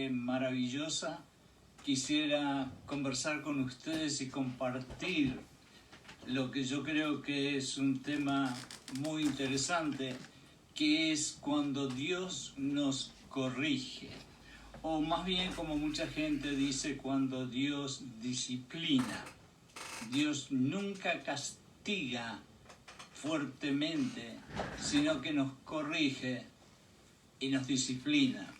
tarde maravillosa. Quisiera conversar con ustedes y compartir lo que yo creo que es un tema muy interesante, que es cuando Dios nos corrige, o más bien, como mucha gente dice, cuando Dios disciplina. Dios nunca castiga fuertemente, sino que nos corrige y nos disciplina.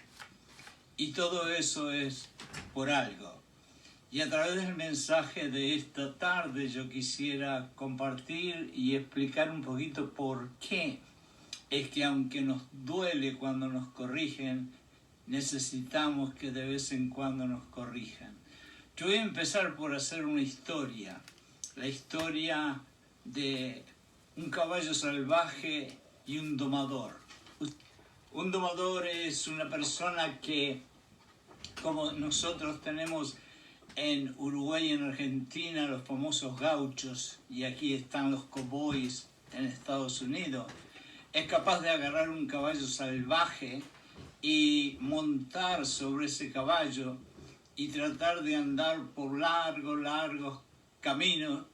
Y todo eso es por algo. Y a través del mensaje de esta tarde yo quisiera compartir y explicar un poquito por qué es que aunque nos duele cuando nos corrigen, necesitamos que de vez en cuando nos corrijan. Yo voy a empezar por hacer una historia, la historia de un caballo salvaje y un domador. Un domador es una persona que, como nosotros tenemos en Uruguay y en Argentina los famosos gauchos, y aquí están los cowboys en Estados Unidos, es capaz de agarrar un caballo salvaje y montar sobre ese caballo y tratar de andar por largos caminos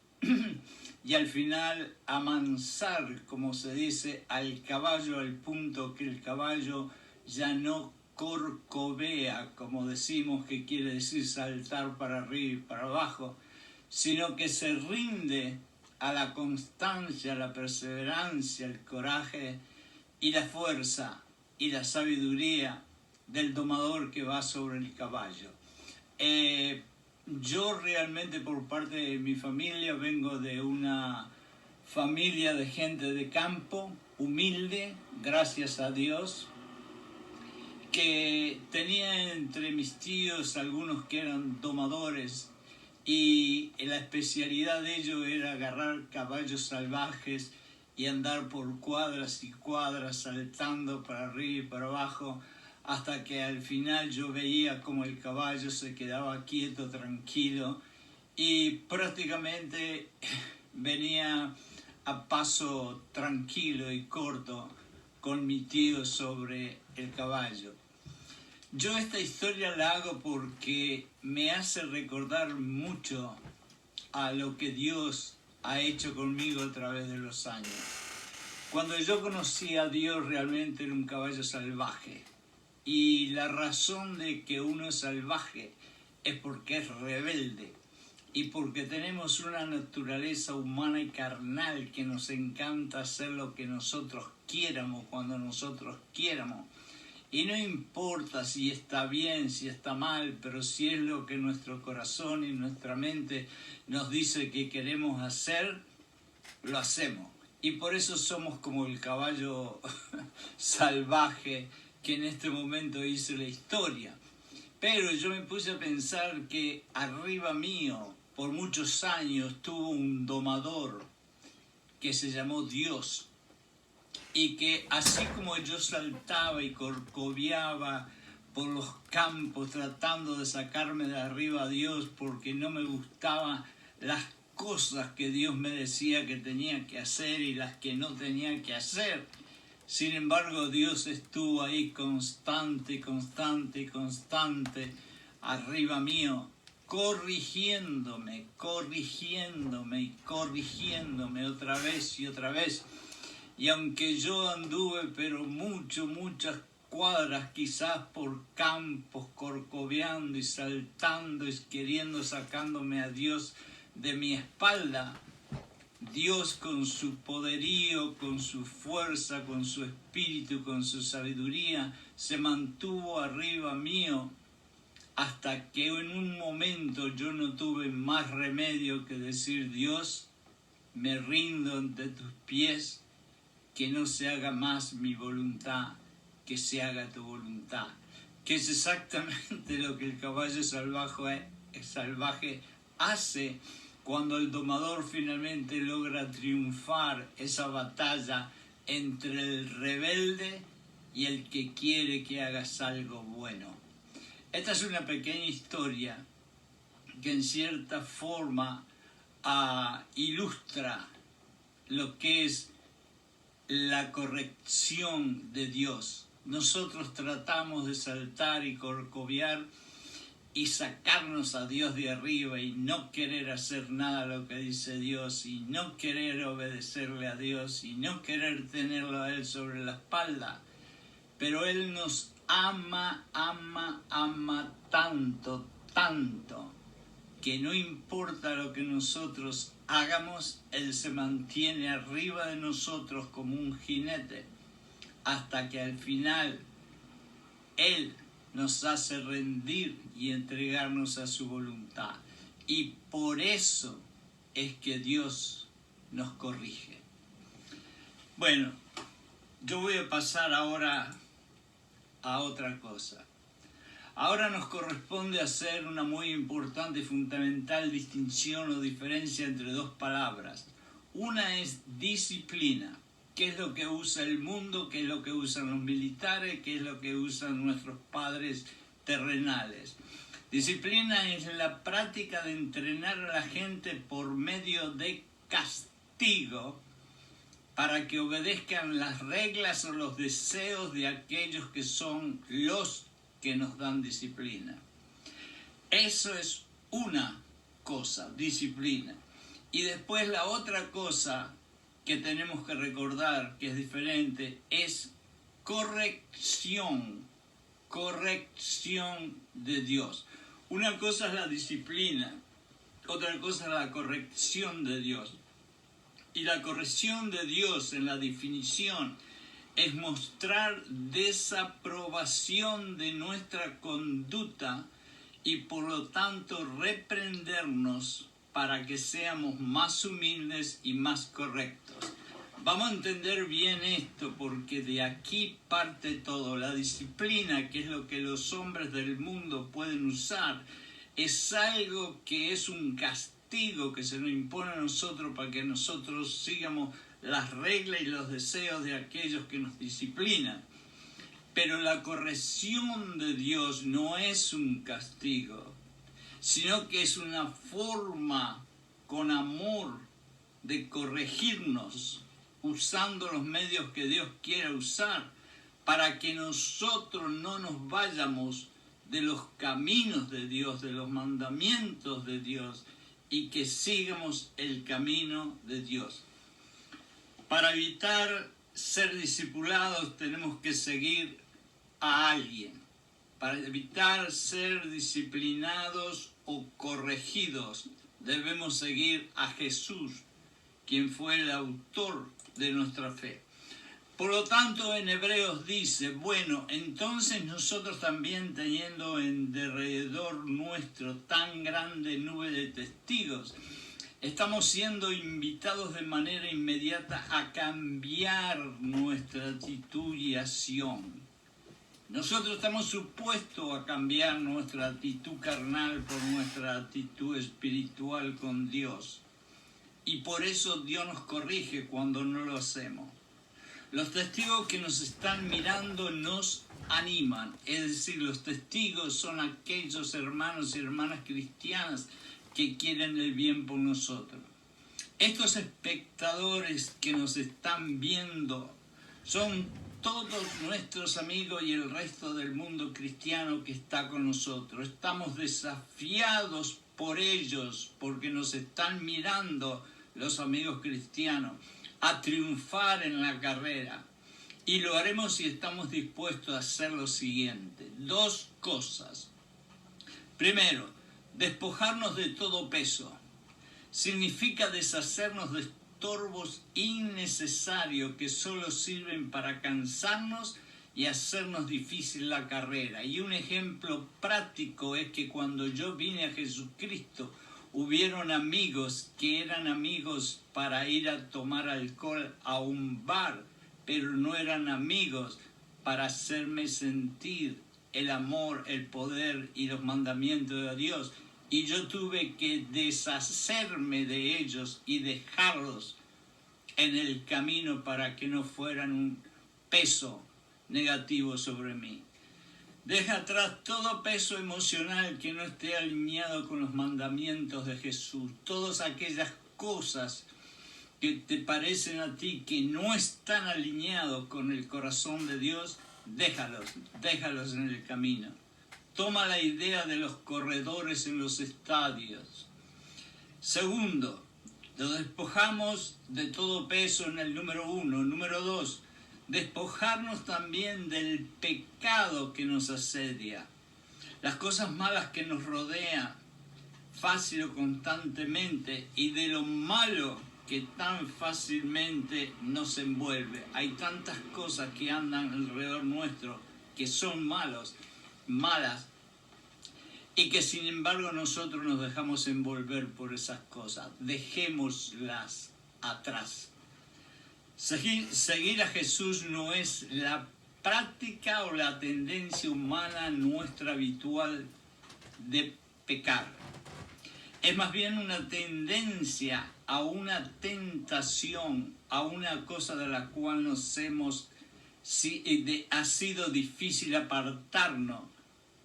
y al final amansar, como se dice, al caballo al punto que el caballo ya no corcovea, como decimos, que quiere decir saltar para arriba y para abajo, sino que se rinde a la constancia, la perseverancia, el coraje y la fuerza y la sabiduría del domador que va sobre el caballo. Yo realmente, por parte de mi familia, vengo de una familia de gente de campo, humilde, gracias a Dios, que tenía entre mis tíos algunos que eran domadores, y la especialidad de ellos era agarrar caballos salvajes y andar por cuadras y cuadras saltando para arriba y para abajo, hasta que al final yo veía como el caballo se quedaba quieto, tranquilo, y prácticamente venía a paso tranquilo y corto con mi tío sobre el caballo. Yo esta historia la hago porque me hace recordar mucho a lo que Dios ha hecho conmigo a través de los años. Cuando yo conocí a Dios, realmente era un caballo salvaje. Y la razón de que uno es salvaje es porque es rebelde y porque tenemos una naturaleza humana y carnal que nos encanta hacer lo que nosotros quieramos cuando nosotros quieramos. Y no importa si está bien, si está mal, pero si es lo que nuestro corazón y nuestra mente nos dice que queremos hacer, lo hacemos. Y por eso somos como el caballo salvaje que en este momento hice la historia. Pero yo me puse a pensar que arriba mío, por muchos años, tuvo un domador que se llamó Dios. Y que así como yo saltaba y corcoveaba por los campos tratando de sacarme de arriba a Dios porque no me gustaban las cosas que Dios me decía que tenía que hacer y las que no tenía que hacer, sin embargo Dios estuvo ahí constante, arriba mío, corrigiéndome otra vez y otra vez. Y aunque yo anduve, pero muchas cuadras quizás por campos, corcoveando y saltando y queriendo sacándome a Dios de mi espalda, Dios con su poderío, con su fuerza, con su espíritu, con su sabiduría, se mantuvo arriba mío hasta que en un momento yo no tuve más remedio que decir: Dios, me rindo ante tus pies, que no se haga más mi voluntad, que se haga tu voluntad. Que es exactamente lo que el caballo salvaje hace cuando el domador finalmente logra triunfar esa batalla entre el rebelde y el que quiere que hagas algo bueno. Esta es una pequeña historia que en cierta forma ilustra lo que es la corrección de Dios. nosotros tratamos de saltar y corcoviar y sacarnos a Dios de arriba y no querer hacer nada lo que dice Dios y no querer obedecerle a Dios y no querer tenerlo a Él sobre la espalda. Pero Él nos ama tanto, tanto, que no importa lo que nosotros hagamos, Él se mantiene arriba de nosotros como un jinete, hasta que al final Él nos hace rendir y entregarnos a su voluntad. Y por eso es que Dios nos corrige. Bueno, yo voy a pasar ahora a otra cosa. Ahora nos corresponde hacer una muy importante y fundamental distinción o diferencia entre dos palabras. Una es disciplina, que es lo que usa el mundo, que es lo que usan los militares, que es lo que usan nuestros padres terrenales. Disciplina es la práctica de entrenar a la gente por medio de castigo para que obedezcan las reglas o los deseos de aquellos que son los que nos dan disciplina. Eso es una cosa, disciplina. Y después la otra cosa que tenemos que recordar, que es diferente, es corrección de Dios. Una cosa es la disciplina, otra cosa es la corrección de Dios. Y la corrección de Dios en la definición es mostrar desaprobación de nuestra conducta y por lo tanto reprendernos para que seamos más humildes y más correctos. Vamos a entender bien esto porque de aquí parte todo. La disciplina, que es lo que los hombres del mundo pueden usar, es algo que es un castigo que se nos impone a nosotros para que nosotros sigamos las reglas y los deseos de aquellos que nos disciplinan. Pero la corrección de Dios no es un castigo, sino que es una forma con amor de corregirnos, usando los medios que Dios quiera usar, para que nosotros no nos vayamos de los caminos de Dios, de los mandamientos de Dios, y que sigamos el camino de Dios. Para evitar ser discipulados tenemos que seguir a alguien. Para evitar ser disciplinados o corregidos debemos seguir a Jesús, quien fue el autor de nuestra fe. Por lo tanto, en Hebreos dice, bueno, entonces nosotros también teniendo en derredor nuestro tan grande nube de testigos, estamos siendo invitados de manera inmediata a cambiar nuestra actitud y acción. Nosotros estamos supuestos a cambiar nuestra actitud carnal por nuestra actitud espiritual con Dios. Y por eso Dios nos corrige cuando no lo hacemos. Los testigos que nos están mirando nos animan, es decir, los testigos son aquellos hermanos y hermanas cristianas que quieren el bien por nosotros. Estos espectadores que nos están viendo son todos nuestros amigos y el resto del mundo cristiano que está con nosotros. Estamos desafiados por ellos porque nos están mirando los amigos cristianos a triunfar en la carrera. Y lo haremos si estamos dispuestos a hacer lo siguiente. Dos cosas. Primero, despojarnos de todo peso. Significa deshacernos de estorbos innecesarios que solo sirven para cansarnos y hacernos difícil la carrera. Y un ejemplo práctico es que cuando yo vine a Jesucristo, hubieron amigos que eran amigos para ir a tomar alcohol a un bar, pero no eran amigos para hacerme sentir el amor, el poder y los mandamientos de Dios. Y yo tuve que deshacerme de ellos y dejarlos en el camino para que no fueran un peso negativo sobre mí. Deja atrás todo peso emocional que no esté alineado con los mandamientos de Jesús. Todas aquellas cosas que te parecen a ti que no están alineados con el corazón de Dios, déjalos en el camino. Toma la idea de los corredores en los estadios. Segundo, lo despojamos de todo peso en el número 1. Número 2, despojarnos también del pecado que nos asedia. Las cosas malas que nos rodean fácil o constantemente y de lo malo que tan fácilmente nos envuelve. Hay tantas cosas que andan alrededor nuestro que son malas, y que sin embargo nosotros nos dejamos envolver por esas cosas. Dejémoslas atrás. Seguir a Jesús no es la práctica o la tendencia humana nuestra habitual de pecar. Es más bien una tendencia a una tentación, a una cosa de la cual ha sido difícil apartarnos,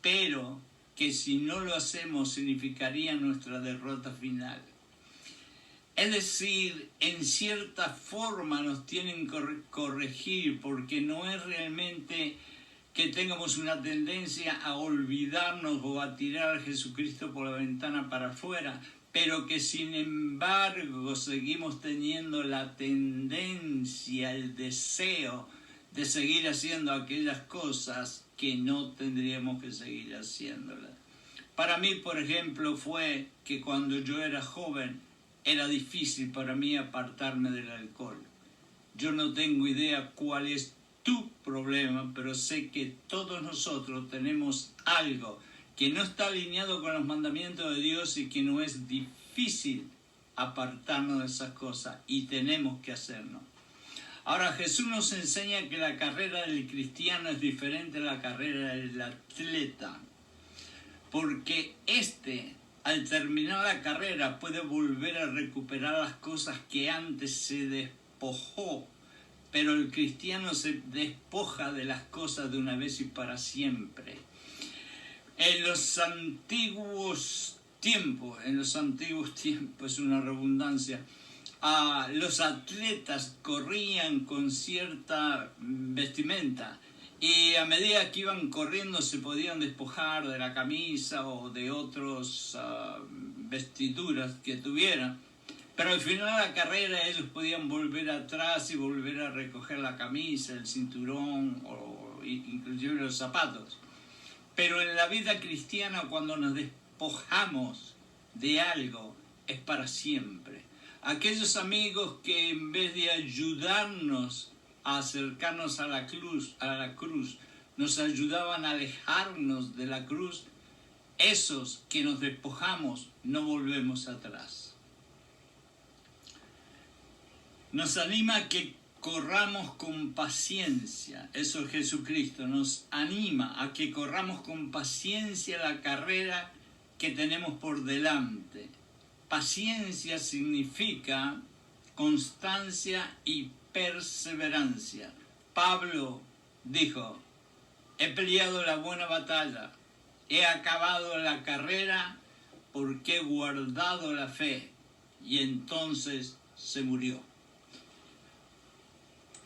pero que si no lo hacemos significaría nuestra derrota final. Es decir, en cierta forma nos tienen que corregir, porque no es realmente que tengamos una tendencia a olvidarnos o a tirar a Jesucristo por la ventana para afuera, pero que sin embargo seguimos teniendo la tendencia, el deseo de seguir haciendo aquellas cosas que no tendríamos que seguir haciéndolas. Para mí, por ejemplo, fue que cuando yo era joven era difícil para mí apartarme del alcohol. Yo no tengo idea cuál es tu problema, pero sé que todos nosotros tenemos algo que no está alineado con los mandamientos de Dios y que no es difícil apartarnos de esas cosas, y tenemos que hacerlo. Ahora, Jesús nos enseña que la carrera del cristiano es diferente a la carrera del atleta, porque al terminar la carrera, puede volver a recuperar las cosas que antes se despojó, pero el cristiano se despoja de las cosas de una vez y para siempre. En los antiguos tiempos, es una redundancia, los atletas corrían con cierta vestimenta y a medida que iban corriendo se podían despojar de la camisa o de otras vestiduras que tuvieran, pero al final de la carrera ellos podían volver atrás y volver a recoger la camisa, el cinturón o inclusive los zapatos. Pero en la vida cristiana, cuando nos despojamos de algo, es para siempre. Aquellos amigos que en vez de ayudarnos a acercarnos a la cruz, nos ayudaban a alejarnos de la cruz, esos que nos despojamos no volvemos atrás. Nos anima a que corramos con paciencia. Eso es Jesucristo. Nos anima a que corramos con paciencia la carrera que tenemos por delante. Paciencia significa constancia y perseverancia. Pablo dijo: he peleado la buena batalla, he acabado la carrera porque he guardado la fe. Y entonces se murió.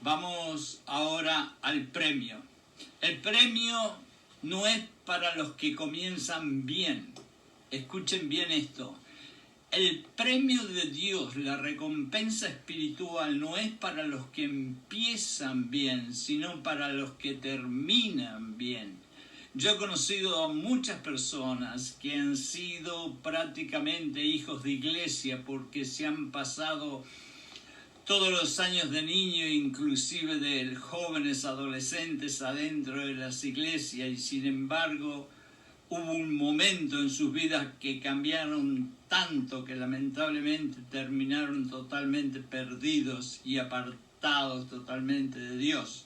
Vamos ahora al premio. El premio no es para los que comienzan bien. Escuchen bien esto. El premio de Dios, la recompensa espiritual, no es para los que empiezan bien, sino para los que terminan bien. Yo he conocido a muchas personas que han sido prácticamente hijos de iglesia porque se han pasado todos los años de niño, inclusive de jóvenes, adolescentes, adentro de las iglesias, y sin embargo hubo un momento en sus vidas que cambiaron tanto que lamentablemente terminaron totalmente perdidos y apartados totalmente de Dios.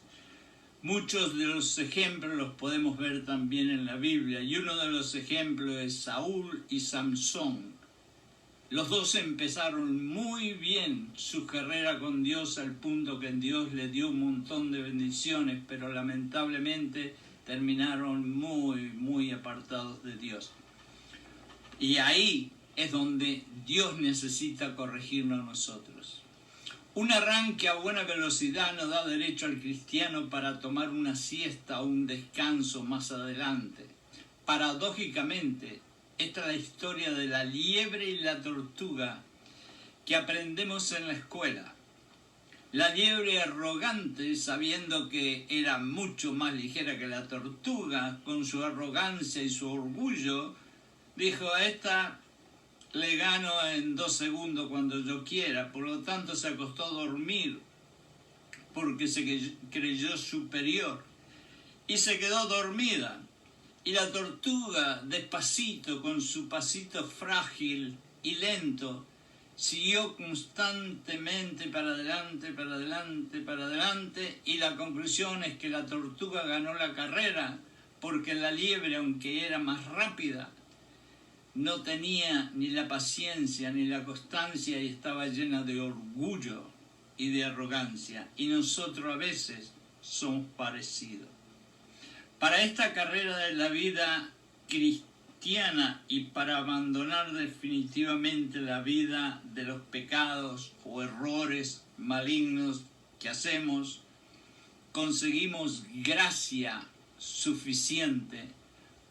Muchos de los ejemplos los podemos ver también en la Biblia, y uno de los ejemplos es Saúl y Samson. Los dos empezaron muy bien su carrera con Dios, al punto que Dios les dio un montón de bendiciones, pero lamentablemente terminaron muy apartados de Dios. Y ahí es donde Dios necesita corregirnos a nosotros. Un arranque a buena velocidad no da derecho al cristiano para tomar una siesta o un descanso más adelante. Paradójicamente, esta es la historia de la liebre y la tortuga que aprendemos en la escuela. La liebre arrogante, sabiendo que era mucho más ligera que la tortuga, con su arrogancia y su orgullo, dijo: a esta le gano en 2 segundos cuando yo quiera. Por lo tanto, se acostó a dormir porque se creyó superior y se quedó dormida. Y la tortuga, despacito, con su pasito frágil y lento, siguió constantemente para adelante, para adelante, para adelante, y la conclusión es que la tortuga ganó la carrera, porque la liebre, aunque era más rápida, no tenía ni la paciencia ni la constancia y estaba llena de orgullo y de arrogancia. Y nosotros a veces somos parecidos. Para esta carrera de la vida cristiana y para abandonar definitivamente la vida de los pecados o errores malignos que hacemos, conseguimos gracia suficiente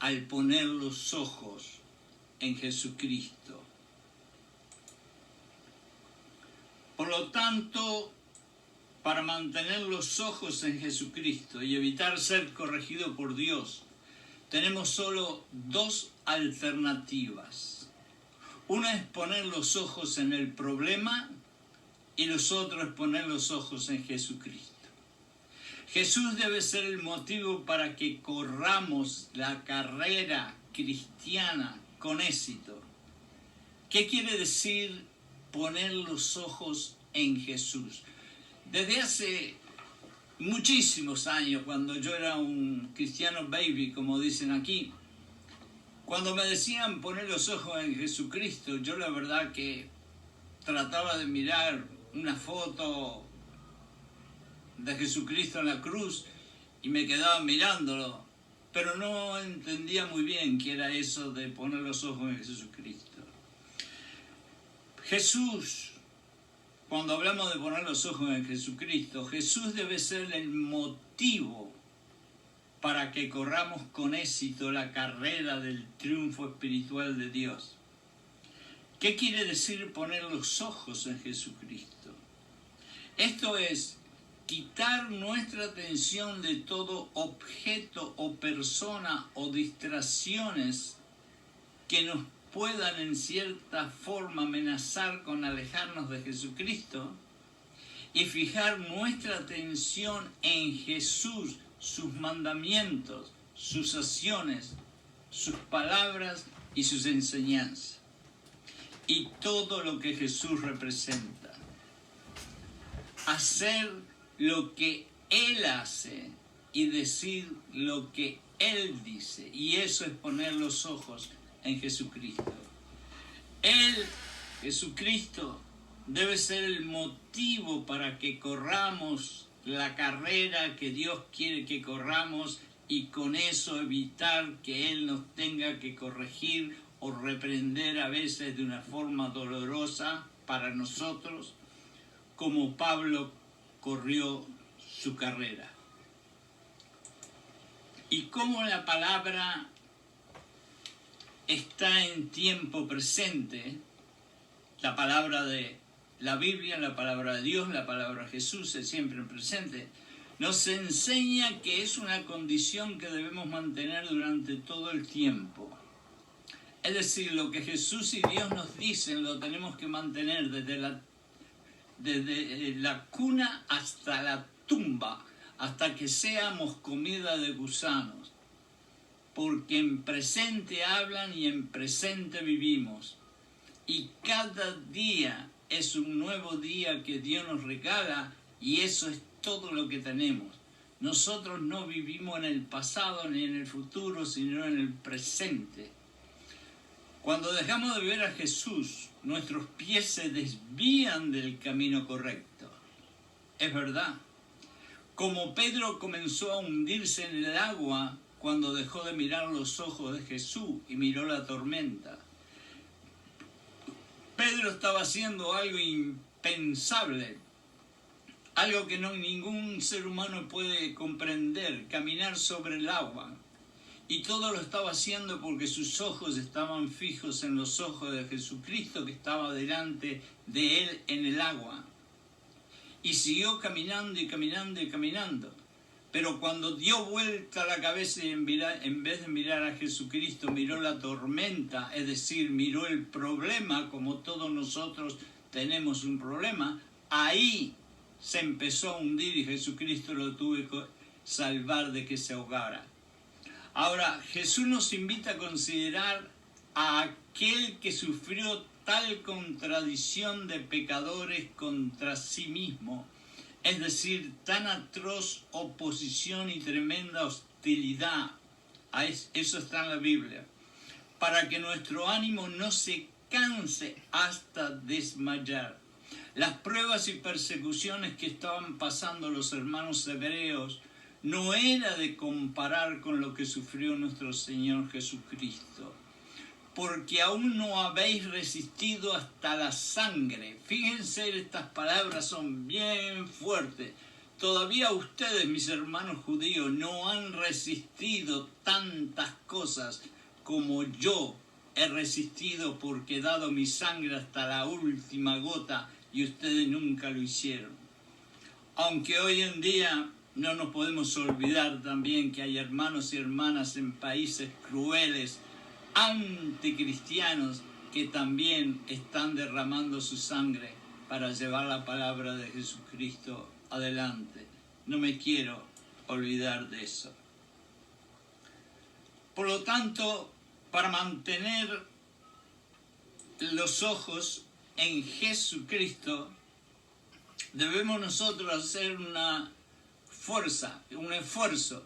al poner los ojos en Jesucristo. Por lo tanto, para mantener los ojos en Jesucristo y evitar ser corregido por Dios, tenemos solo 2 alternativas. Una es poner los ojos en el problema y los otros es poner los ojos en Jesucristo. Jesús debe ser el motivo para que corramos la carrera cristiana con éxito. ¿Qué quiere decir poner los ojos en Jesús? Desde hace muchísimos años, cuando yo era un cristiano baby, como dicen aquí, cuando me decían poner los ojos en Jesucristo, yo la verdad que trataba de mirar una foto de Jesucristo en la cruz y me quedaba mirándolo, pero no entendía muy bien qué era eso de poner los ojos en Jesucristo. Jesús, cuando hablamos de poner los ojos en Jesucristo, Jesús debe ser el motivo para que corramos con éxito la carrera del triunfo espiritual de Dios. ¿Qué quiere decir poner los ojos en Jesucristo? Esto es quitar nuestra atención de todo objeto o persona o distracciones que nos puedan en cierta forma amenazar con alejarnos de Jesucristo y fijar nuestra atención en Jesús, sus mandamientos, sus acciones, sus palabras y sus enseñanzas y todo lo que Jesús representa. Hacer lo que Él hace y decir lo que Él dice, y eso es poner los ojos en Jesucristo. Él, Jesucristo, debe ser el motivo para que corramos la carrera que Dios quiere que corramos y con eso evitar que Él nos tenga que corregir o reprender a veces de una forma dolorosa para nosotros, como Pablo corrió su carrera. Y como la palabra está en tiempo presente, la palabra de la Biblia, la palabra de Dios, la palabra de Jesús es siempre presente, nos enseña que es una condición que debemos mantener durante todo el tiempo. Es decir, lo que Jesús y Dios nos dicen lo tenemos que mantener desde la cuna hasta la tumba, hasta que seamos comida de gusanos, porque en presente hablan y en presente vivimos, y cada día es un nuevo día que Dios nos regala, y eso es todo lo que tenemos. Nosotros no vivimos en el pasado ni en el futuro, sino en el presente. Cuando dejamos de ver a Jesús, nuestros pies se desvían del camino correcto. Es verdad. Como Pedro comenzó a hundirse en el agua cuando dejó de mirar los ojos de Jesús y miró la tormenta. Pedro estaba haciendo algo impensable, algo que ningún ser humano puede comprender, caminar sobre el agua. Y todo lo estaba haciendo porque sus ojos estaban fijos en los ojos de Jesucristo que estaba delante de él en el agua. Y siguió caminando y caminando y caminando. Pero cuando dio vuelta la cabeza y en vez de mirar a Jesucristo, miró la tormenta, es decir, miró el problema, como todos nosotros tenemos un problema, ahí se empezó a hundir y Jesucristo lo tuvo que salvar de que se ahogara. Ahora, Jesús nos invita a considerar a aquel que sufrió tal contradicción de pecadores contra sí mismo, es decir, tan atroz oposición y tremenda hostilidad. Eso está en la Biblia. Para que nuestro ánimo no se canse hasta desmayar. Las pruebas y persecuciones que estaban pasando los hermanos hebreos no era de comparar con lo que sufrió nuestro Señor Jesucristo. Porque aún no habéis resistido hasta la sangre. Fíjense, estas palabras son bien fuertes. Todavía ustedes, mis hermanos judíos, no han resistido tantas cosas como yo he resistido, porque he dado mi sangre hasta la última gota y ustedes nunca lo hicieron. Aunque hoy en día no nos podemos olvidar también que hay hermanos y hermanas en países crueles, anticristianos, que también están derramando su sangre para llevar la palabra de Jesucristo adelante. No me quiero olvidar de eso. Por lo tanto, para mantener los ojos en Jesucristo, debemos nosotros hacer una fuerza, un esfuerzo,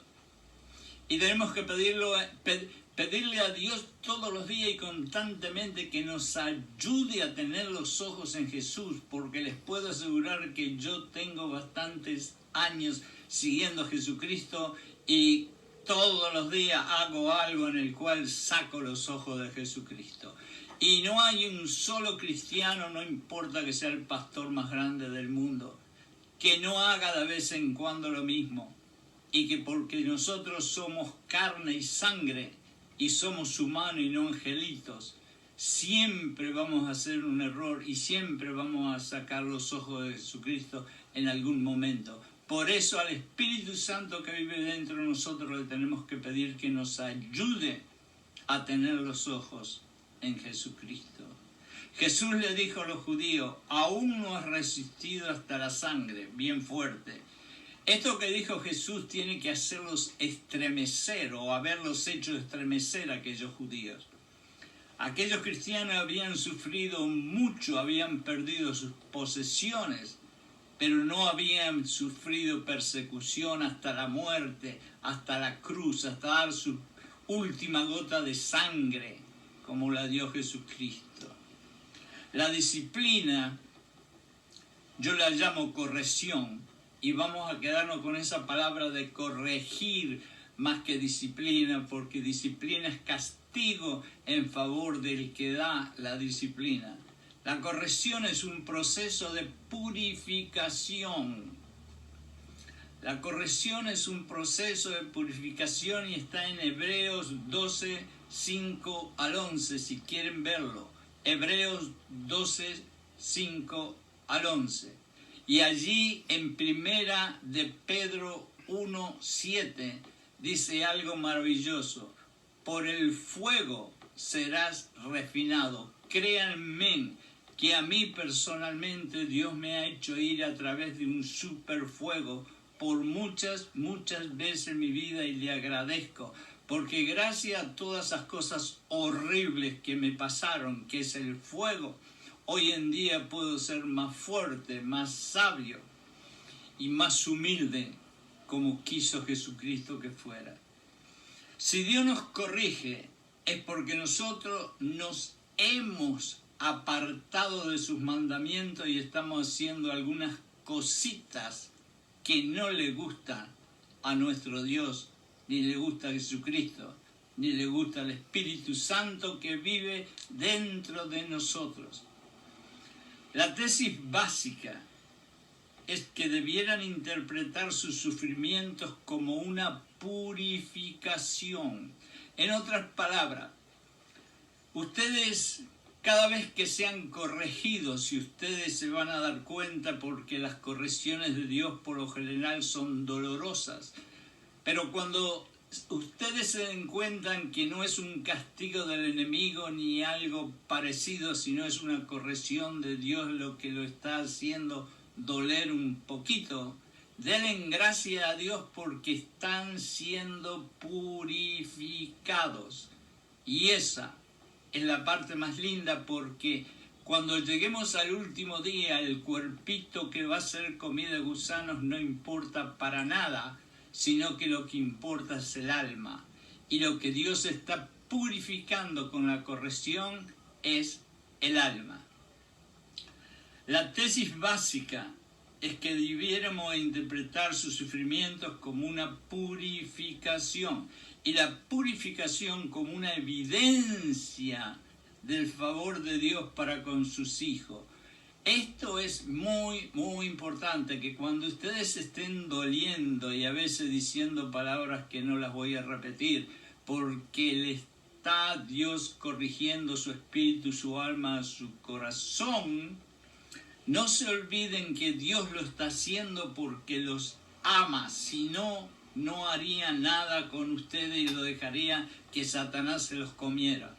y tenemos que pedirle a Dios todos los días y constantemente que nos ayude a tener los ojos en Jesús, porque les puedo asegurar que yo tengo bastantes años siguiendo a Jesucristo y todos los días hago algo en el cual saco los ojos de Jesucristo. Y no hay un solo cristiano, no importa que sea el pastor más grande del mundo, que no haga de vez en cuando lo mismo. Y que porque nosotros somos carne y sangre y somos humanos y no angelitos, siempre vamos a hacer un error y siempre vamos a sacar los ojos de Jesucristo en algún momento. Por eso al Espíritu Santo que vive dentro de nosotros le tenemos que pedir que nos ayude a tener los ojos en Jesucristo. Jesús le dijo a los judíos: aún no has resistido hasta la sangre, bien fuerte. Esto que dijo Jesús tiene que hacerlos estremecer o haberlos hecho estremecer a aquellos judíos. Aquellos cristianos habían sufrido mucho, habían perdido sus posesiones, pero no habían sufrido persecución hasta la muerte, hasta la cruz, hasta dar su última gota de sangre, como la dio Jesucristo. La disciplina, yo la llamo corrección, y vamos a quedarnos con esa palabra de corregir más que disciplina, porque disciplina es castigo en favor del que da la disciplina. La corrección es un proceso de purificación. La corrección es un proceso de purificación y está en Hebreos 12, 5 al 11, si quieren verlo. Hebreos 12, 5 al 11. Y allí en primera de Pedro 1, 7 dice algo maravilloso: por el fuego serás refinado. Créanme que a mí personalmente Dios me ha hecho ir a través de un superfuego por muchas veces en mi vida, y le agradezco, porque gracias a todas esas cosas horribles que me pasaron, que es el fuego, hoy en día puedo ser más fuerte, más sabio y más humilde, como quiso Jesucristo que fuera. Si Dios nos corrige, es porque nosotros nos hemos apartado de sus mandamientos y estamos haciendo algunas cositas que no le gustan a nuestro Dios, ni le gusta a Jesucristo, ni le gusta al Espíritu Santo que vive dentro de nosotros. La tesis básica es que debieran interpretar sus sufrimientos como una purificación. En otras palabras, ustedes, cada vez que sean corregidos, y ustedes se van a dar cuenta porque las correcciones de Dios por lo general son dolorosas, pero cuando ustedes se den cuenta que no es un castigo del enemigo ni algo parecido, sino es una corrección de Dios lo que lo está haciendo doler un poquito, denle gracias a Dios porque están siendo purificados. Y esa es la parte más linda, porque cuando lleguemos al último día, el cuerpito que va a ser comida de gusanos no importa para nada, sino que lo que importa es el alma. Y lo que Dios está purificando con la corrección es el alma. La tesis básica es que debiéramos interpretar sus sufrimientos como una purificación, y la purificación como una evidencia del favor de Dios para con sus hijos. Esto es muy, muy importante, que cuando ustedes estén doliendo y a veces diciendo palabras que no las voy a repetir, porque le está Dios corrigiendo su espíritu, su alma, su corazón, no se olviden que Dios lo está haciendo porque los ama, si no, no haría nada con ustedes y lo dejaría que Satanás se los comiera.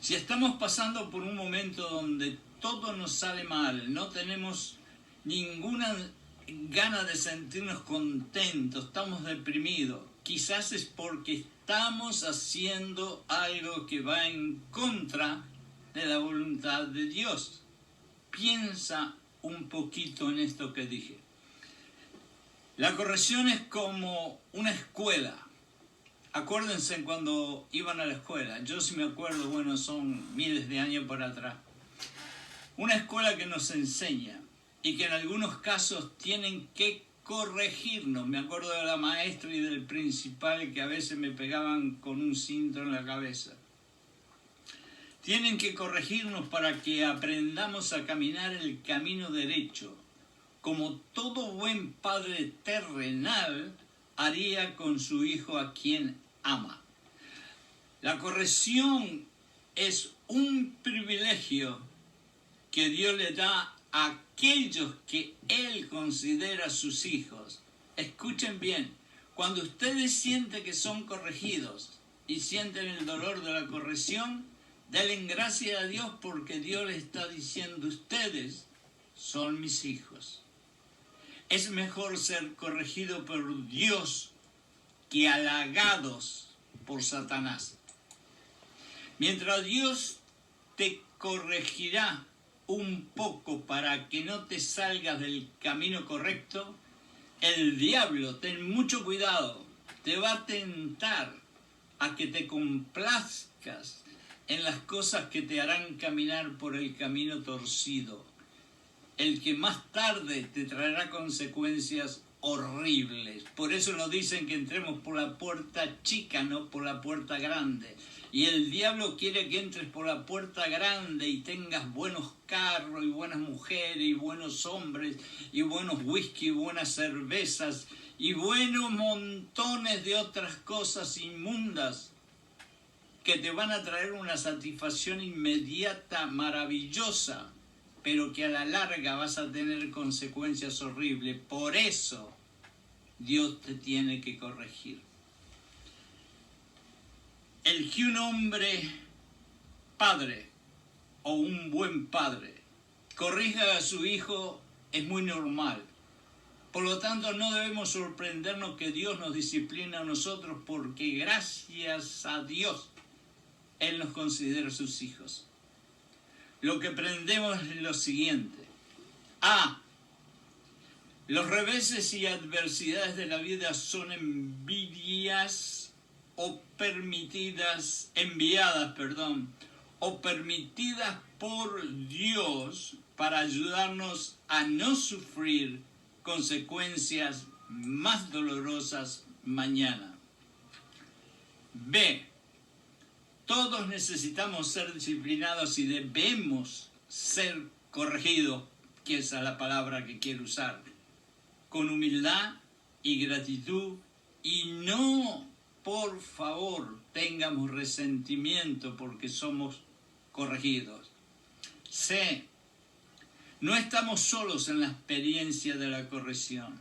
Si estamos pasando por un momento donde todo nos sale mal, no tenemos ninguna gana de sentirnos contentos, estamos deprimidos, quizás es porque estamos haciendo algo que va en contra de la voluntad de Dios. Piensa un poquito en esto que dije. La corrección es como una escuela. Acuérdense cuando iban a la escuela. Yo sí me acuerdo, bueno, son miles de años para atrás. Una escuela que nos enseña y que en algunos casos tienen que corregirnos. Me acuerdo de la maestra y del principal que a veces me pegaban con un cinto en la cabeza. Tienen que corregirnos para que aprendamos a caminar el camino derecho, como todo buen padre terrenal haría con su hijo a quien ama. La corrección es un privilegio que Dios le da a aquellos que Él considera sus hijos. Escuchen bien, cuando ustedes sienten que son corregidos y sienten el dolor de la corrección, denle gracias a Dios porque Dios les está diciendo: ustedes son mis hijos. Es mejor ser corregido por Dios que halagados por Satanás. Mientras Dios te corregirá un poco para que no te salgas del camino correcto, el diablo, ten mucho cuidado, te va a tentar a que te complazcas en las cosas que te harán caminar por el camino torcido, el que más tarde te traerá consecuencias horribles. Por eso nos dicen que entremos por la puerta chica, no por la puerta grande. Y el diablo quiere que entres por la puerta grande y tengas buenos carros y buenas mujeres y buenos hombres y buenos whisky y buenas cervezas y buenos montones de otras cosas inmundas que te van a traer una satisfacción inmediata maravillosa, pero que a la larga vas a tener consecuencias horribles. Por eso Dios te tiene que corregir. El que un hombre padre o un buen padre corrija a su hijo es muy normal. Por lo tanto, no debemos sorprendernos que Dios nos disciplina a nosotros, porque gracias a Dios Él nos considera sus hijos. Lo que aprendemos es lo siguiente. Los reveses y adversidades de la vida son enviadas o permitidas por Dios para ayudarnos a no sufrir consecuencias más dolorosas mañana. B. Todos necesitamos ser disciplinados y debemos ser corregidos que esa es la palabra que quiero usar, con humildad y gratitud, y no, por favor, tengamos resentimiento porque somos corregidos. C. No estamos solos en la experiencia de la corrección.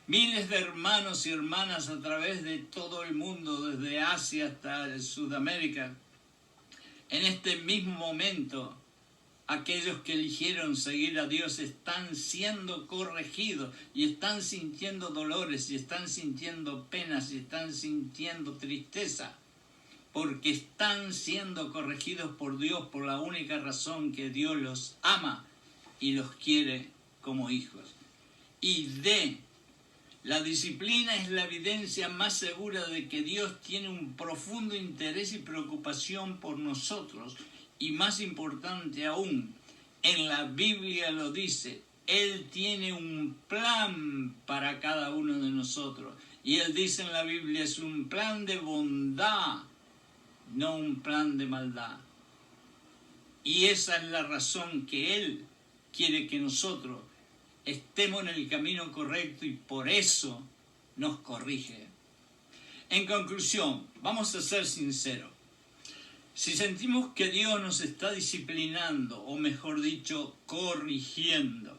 Miles de hermanos y hermanas a través de todo el mundo, desde Asia hasta Sudamérica, en este mismo momento, aquellos que eligieron seguir a Dios están siendo corregidos y están sintiendo dolores y están sintiendo penas y están sintiendo tristeza, porque están siendo corregidos por Dios por la única razón que Dios los ama y los quiere como hijos. Y D. La disciplina es la evidencia más segura de que Dios tiene un profundo interés y preocupación por nosotros. Y más importante aún, en la Biblia lo dice, Él tiene un plan para cada uno de nosotros. Y Él dice en la Biblia, es un plan de bondad, no un plan de maldad. Y esa es la razón que Él quiere que nosotros estemos en el camino correcto y por eso nos corrige. En conclusión, vamos a ser sinceros. Si sentimos que Dios nos está disciplinando, o mejor dicho, corrigiendo,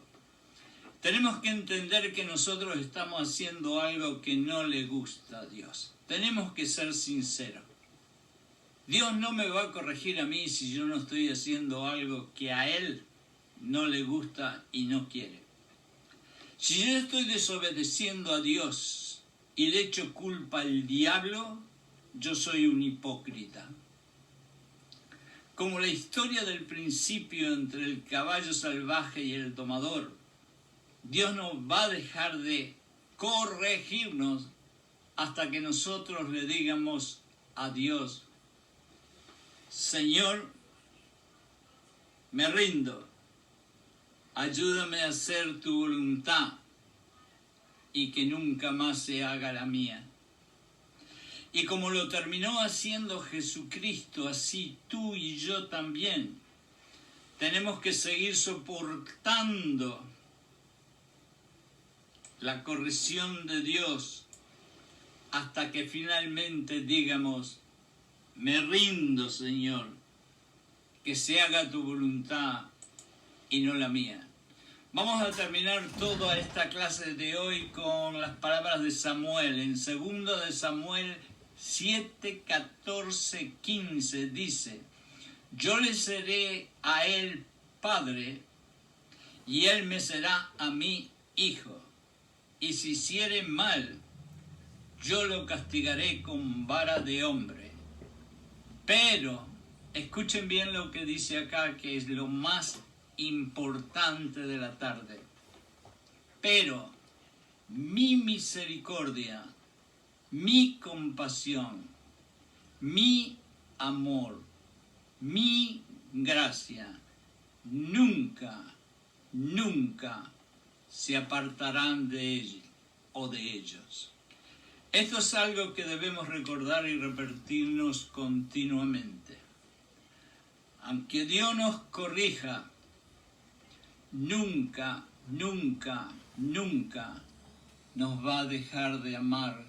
tenemos que entender que nosotros estamos haciendo algo que no le gusta a Dios. Tenemos que ser sinceros. Dios no me va a corregir a mí si yo no estoy haciendo algo que a Él no le gusta y no quiere. Si yo estoy desobedeciendo a Dios y le echo culpa al diablo, yo soy un hipócrita. Como la historia del principio entre el caballo salvaje y el domador, Dios no va a dejar de corregirnos hasta que nosotros le digamos a Dios, Señor, me rindo. Ayúdame a hacer tu voluntad y que nunca más se haga la mía. Y como lo terminó haciendo Jesucristo, así tú y yo también tenemos que seguir soportando la corrección de Dios hasta que finalmente digamos, me rindo, Señor, que se haga tu voluntad y no la mía. Vamos a terminar toda esta clase de hoy con las palabras de Samuel. En 2 de Samuel 7, 14, 15 dice, yo le seré a él padre y él me será a mí hijo. Y si hiciere mal, yo lo castigaré con vara de hombre. Pero, escuchen bien lo que dice acá, que es lo más importante de la tarde. Pero mi misericordia, mi compasión, mi amor, mi gracia, nunca, nunca se apartarán de él o de ellos. Esto es algo que debemos recordar y repetirnos continuamente. Aunque Dios nos corrija, nunca, nunca, nunca nos va a dejar de amar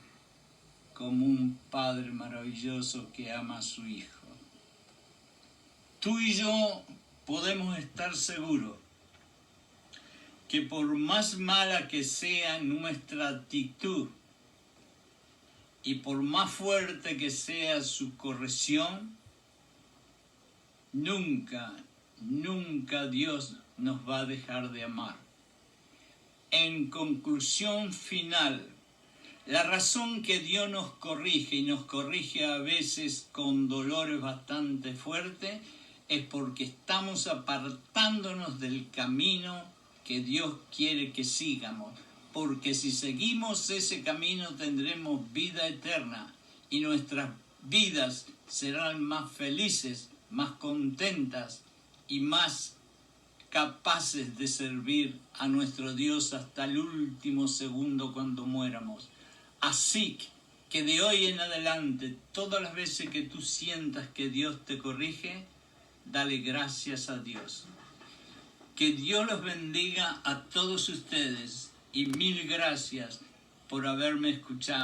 como un Padre maravilloso que ama a su Hijo. Tú y yo podemos estar seguros que por más mala que sea nuestra actitud y por más fuerte que sea su corrección, nunca, nunca Dios nos va a dejar de amar. En conclusión final, la razón que Dios nos corrige y nos corrige a veces con dolores bastante fuertes es porque estamos apartándonos del camino que Dios quiere que sigamos. Porque si seguimos ese camino tendremos vida eterna y nuestras vidas serán más felices, más contentas y más capaces de servir a nuestro Dios hasta el último segundo cuando muéramos. Así que de hoy en adelante, todas las veces que tú sientas que Dios te corrige, dale gracias a Dios. Que Dios los bendiga a todos ustedes y mil gracias por haberme escuchado.